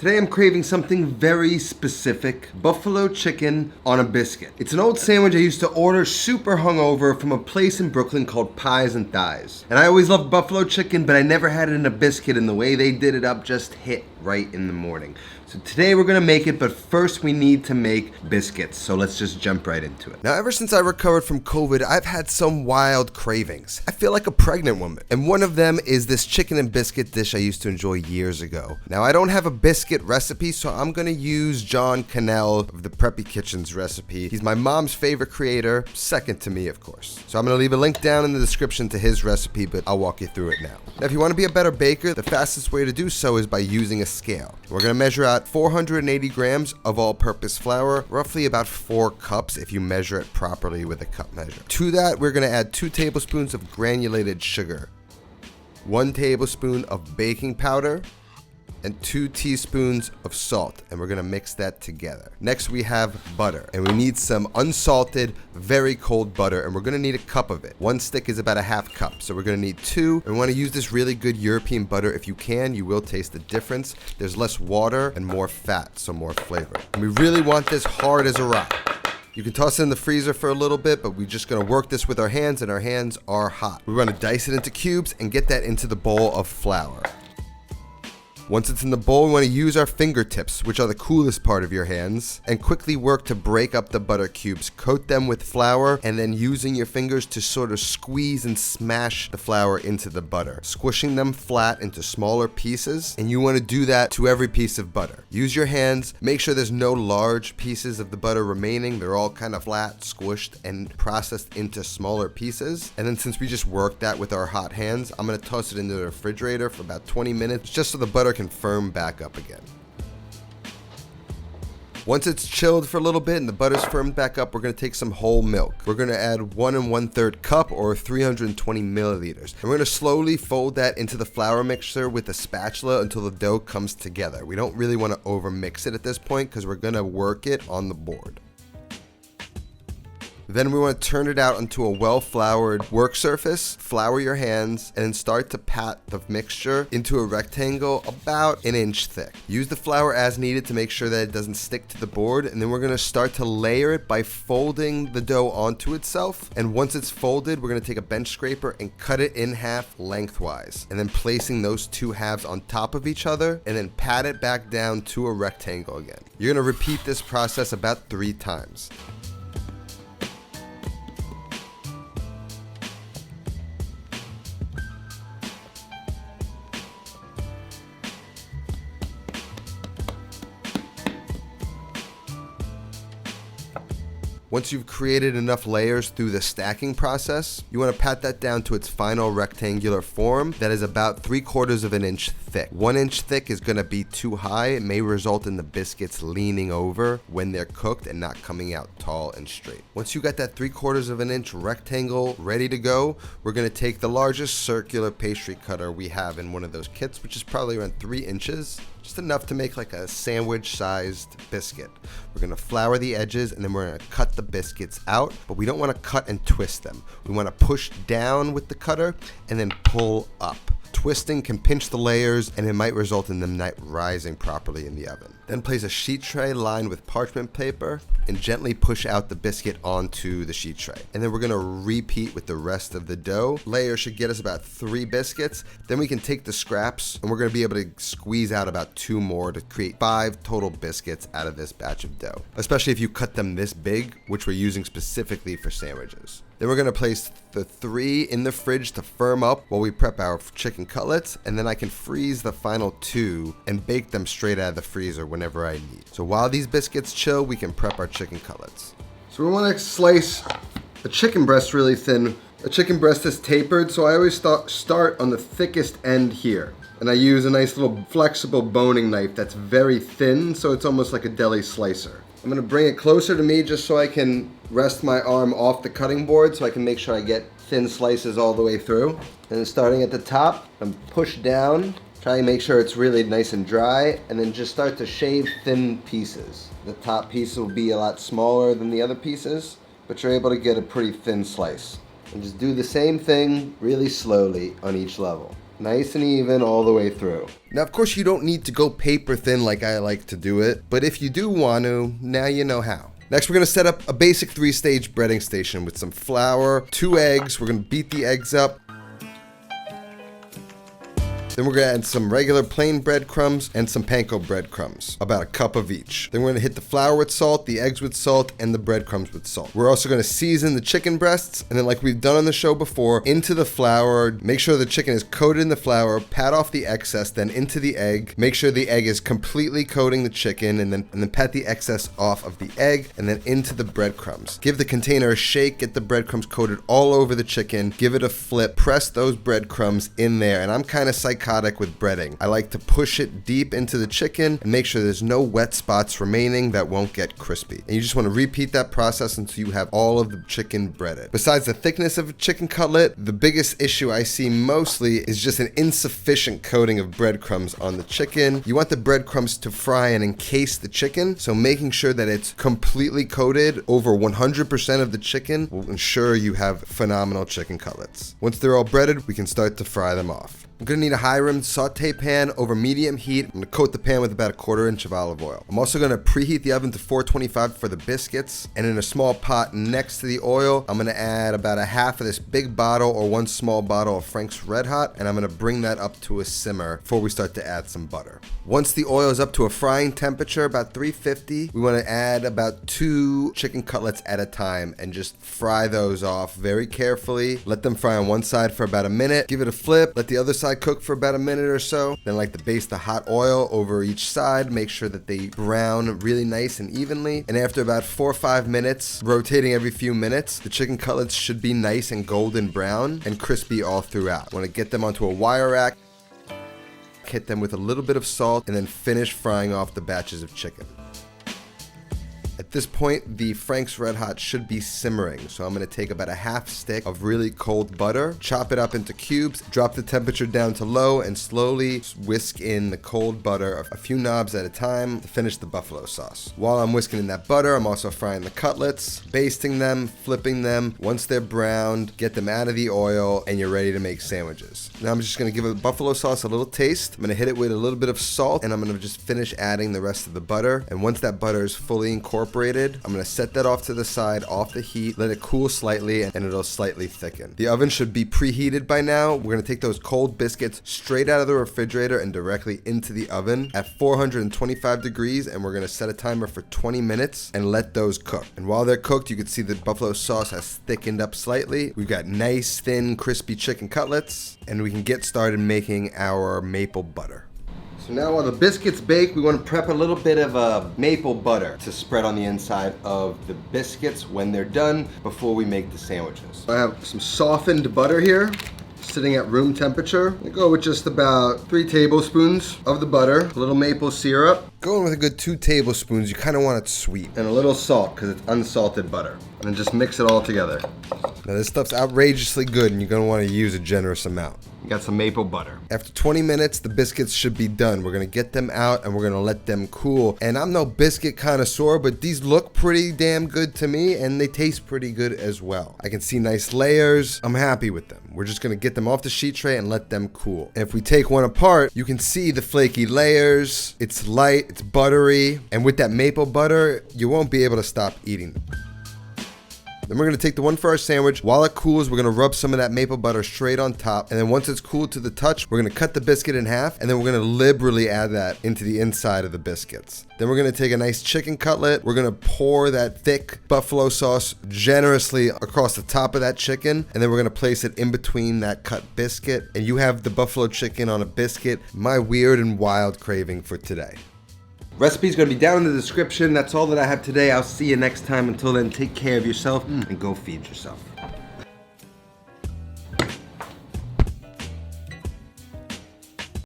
Today I'm craving something very specific, buffalo chicken on a biscuit. It's an old sandwich I used to order super hungover from a place in Brooklyn called Pies and Thighs. And I always loved buffalo chicken, but I never had it in a biscuit, and the way they did it up just hit right in the morning. So today we're gonna make it, but first we need to make biscuits. So let's just jump right into it. Now, ever since I recovered from COVID, I've had some wild cravings. I feel like a pregnant woman. And one of them is this chicken and biscuit dish I used to enjoy years ago. Now, I don't have a biscuit recipe, so I'm gonna use John Cannell of the Preppy Kitchen's recipe. He's my mom's favorite creator, second to me, of course. So I'm gonna leave a link down in the description to his recipe, but I'll walk you through it now. Now, if you wanna be a better baker, the fastest way to do so is by using a scale. We're gonna measure out 480 grams of all-purpose flour, roughly about 4 cups if you measure it properly with a cup measure. To that, we're gonna add 2 tablespoons of granulated sugar, 1 tablespoon of baking powder, and 2 teaspoons of salt, and we're gonna mix that together. Next, we have butter, and we need some unsalted, very cold butter, and we're gonna need a cup of it. 1 stick is about a half cup, so we're gonna need 2. And we wanna use this really good European butter. If you can, you will taste the difference. There's less water and more fat, so more flavor. And we really want this hard as a rock. You can toss it in the freezer for a little bit, but we're just gonna work this with our hands, and our hands are hot. We're gonna dice it into cubes and get that into the bowl of flour. Once it's in the bowl, we want to use our fingertips, which are the coolest part of your hands, and quickly work to break up the butter cubes. Coat them with flour, and then using your fingers to sort of squeeze and smash the flour into the butter, squishing them flat into smaller pieces, and you want to do that to every piece of butter. Use your hands, make sure there's no large pieces of the butter remaining. They're all kind of flat, squished, and processed into smaller pieces. And then since we just worked that with our hot hands, I'm going to toss it into the refrigerator for about 20 minutes, just so the butter can firm back up again. Once it's chilled for a little bit and the butter's firmed back up, we're going to take some whole milk. We're going to add 1 1/3 cup or 320 milliliters. And we're going to slowly fold that into the flour mixture with a spatula until the dough comes together. We don't really want to over mix it at this point because we're going to work it on the board. Then we want to turn it out onto a well-floured work surface, flour your hands, and then start to pat the mixture into a rectangle about 1 inch thick. Use the flour as needed to make sure that it doesn't stick to the board, and then we're going to start to layer it by folding the dough onto itself. And once it's folded, we're going to take a bench scraper and cut it in half lengthwise, and then placing those 2 halves on top of each other, and then pat it back down to a rectangle again. You're going to repeat this process about 3 times. Once you've created enough layers through the stacking process, you want to pat that down to its final rectangular form that is about 3/4 of an inch thick. 1 inch thick is going to be too high. It may result in the biscuits leaning over when they're cooked and not coming out tall and straight. Once you got that 3/4 of an inch rectangle ready to go, we're going to take the largest circular pastry cutter we have in one of those kits, which is probably around 3 inches. Just enough to make like a sandwich-sized biscuit. We're gonna flour the edges, and then we're gonna cut the biscuits out, but we don't wanna cut and twist them. We wanna push down with the cutter and then pull up. Twisting can pinch the layers, and it might result in them not rising properly in the oven. Then place a sheet tray lined with parchment paper and gently push out the biscuit onto the sheet tray. And then we're gonna repeat with the rest of the dough. Layer should get us about 3 biscuits. Then we can take the scraps, and we're gonna be able to squeeze out about 2 more to create 5 total biscuits out of this batch of dough, especially if you cut them this big, which we're using specifically for sandwiches. Then we're gonna place the 3 in the fridge to firm up while we prep our chicken cutlets, and then I can freeze the final 2 and bake them straight out of the freezer whenever I need. So while these biscuits chill, we can prep our chicken cutlets. So we wanna slice a chicken breast really thin. A chicken breast is tapered, so I always start on the thickest end here. And I use a nice little flexible boning knife that's very thin, so it's almost like a deli slicer. I'm gonna bring it closer to me just so I can rest my arm off the cutting board so I can make sure I get thin slices all the way through. And then starting at the top, I'm push down, try and make sure it's really nice and dry, and then just start to shave thin pieces. The top piece will be a lot smaller than the other pieces, but you're able to get a pretty thin slice. And just do the same thing really slowly on each level. Nice and even all the way through. Now, of course, you don't need to go paper thin like I like to do it, but if you do want to, now you know how. Next, we're going to set up a basic 3-stage breading station with some flour, 2 eggs. We're going to beat the eggs up. Then we're going to add some regular plain breadcrumbs and some panko breadcrumbs, about a cup of each. Then we're going to hit the flour with salt, the eggs with salt, and the breadcrumbs with salt. We're also going to season the chicken breasts, and then like we've done on the show before, into the flour. Make sure the chicken is coated in the flour, pat off the excess, then into the egg. Make sure the egg is completely coating the chicken, and then pat the excess off of the egg, and then into the breadcrumbs. Give the container a shake, get the breadcrumbs coated all over the chicken, give it a flip, press those breadcrumbs in there, and I'm kind of psychotic with breading. I like to push it deep into the chicken and make sure there's no wet spots remaining that won't get crispy. And you just want to repeat that process until you have all of the chicken breaded. Besides the thickness of a chicken cutlet, the biggest issue I see mostly is just an insufficient coating of breadcrumbs on the chicken. You want the breadcrumbs to fry and encase the chicken, so making sure that it's completely coated over 100% of the chicken will ensure you have phenomenal chicken cutlets. Once they're all breaded, we can start to fry them off. I'm going to need a high-rimmed saute pan over medium heat. I'm going to coat the pan with about a 1/4 inch of olive oil. I'm also going to preheat the oven to 425 for the biscuits. And in a small pot next to the oil, I'm going to add about a half of this big bottle or 1 small bottle of Frank's Red Hot. And I'm going to bring that up to a simmer before we start to add some butter. Once the oil is up to a frying temperature, about 350, we want to add about 2 chicken cutlets at a time and just fry those off very carefully. Let them fry on one side for about a minute. Give it a flip. Let the other side cook for about a minute or so. Then like to baste the hot oil over each side. Make sure that they brown really nice and evenly. And after about 4 or 5 minutes, rotating every few minutes, the chicken cutlets should be nice and golden brown and crispy all throughout. Want to get them onto a wire rack, hit them with a little bit of salt, and then finish frying off the batches of chicken. At this point, the Frank's Red Hot should be simmering, so I'm going to take about a half stick of really cold butter, chop it up into cubes, drop the temperature down to low, and slowly whisk in the cold butter a few knobs at a time to finish the buffalo sauce. While I'm whisking in that butter, I'm also frying the cutlets, basting them, flipping them. Once they're browned, get them out of the oil, and you're ready to make sandwiches. Now I'm just going to give the buffalo sauce a little taste. I'm going to hit it with a little bit of salt, and I'm going to just finish adding the rest of the butter. And once that butter is fully incorporated, I'm going to set that off to the side, off the heat, let it cool slightly, and it'll slightly thicken. The oven should be preheated by now. We're going to take those cold biscuits straight out of the refrigerator and directly into the oven at 425 degrees, and we're going to set a timer for 20 minutes and let those cook. And while they're cooked, you can see the buffalo sauce has thickened up slightly. We've got nice, thin, crispy chicken cutlets, and we can get started making our maple butter. So now while the biscuits bake, we want to prep a little bit of maple butter to spread on the inside of the biscuits when they're done before we make the sandwiches. I have some softened butter here, sitting at room temperature. I go with just about 3 tablespoons of the butter, a little maple syrup. Going with a good 2 tablespoons, you kind of want it sweet. And a little salt, because it's unsalted butter. And then just mix it all together. Now this stuff's outrageously good, and you're going to want to use a generous amount. You got some maple butter. After 20 minutes, the biscuits should be done. We're going to get them out, and we're going to let them cool. And I'm no biscuit connoisseur, but these look pretty damn good to me, and they taste pretty good as well. I can see nice layers. I'm happy with them. We're just going to get them off the sheet tray and let them cool. And if we take one apart, you can see the flaky layers. It's light. It's buttery, and with that maple butter, you won't be able to stop eating them. Then we're going to take the one for our sandwich. While it cools, we're going to rub some of that maple butter straight on top. And then once it's cooled to the touch, we're going to cut the biscuit in half. And then we're going to liberally add that into the inside of the biscuits. Then we're going to take a nice chicken cutlet. We're going to pour that thick buffalo sauce generously across the top of that chicken. And then we're going to place it in between that cut biscuit. And you have the buffalo chicken on a biscuit. My weird and wild craving for today. Recipe's going to be down in the description. That's all that I have today. I'll see you next time. Until then, take care of yourself and go feed yourself.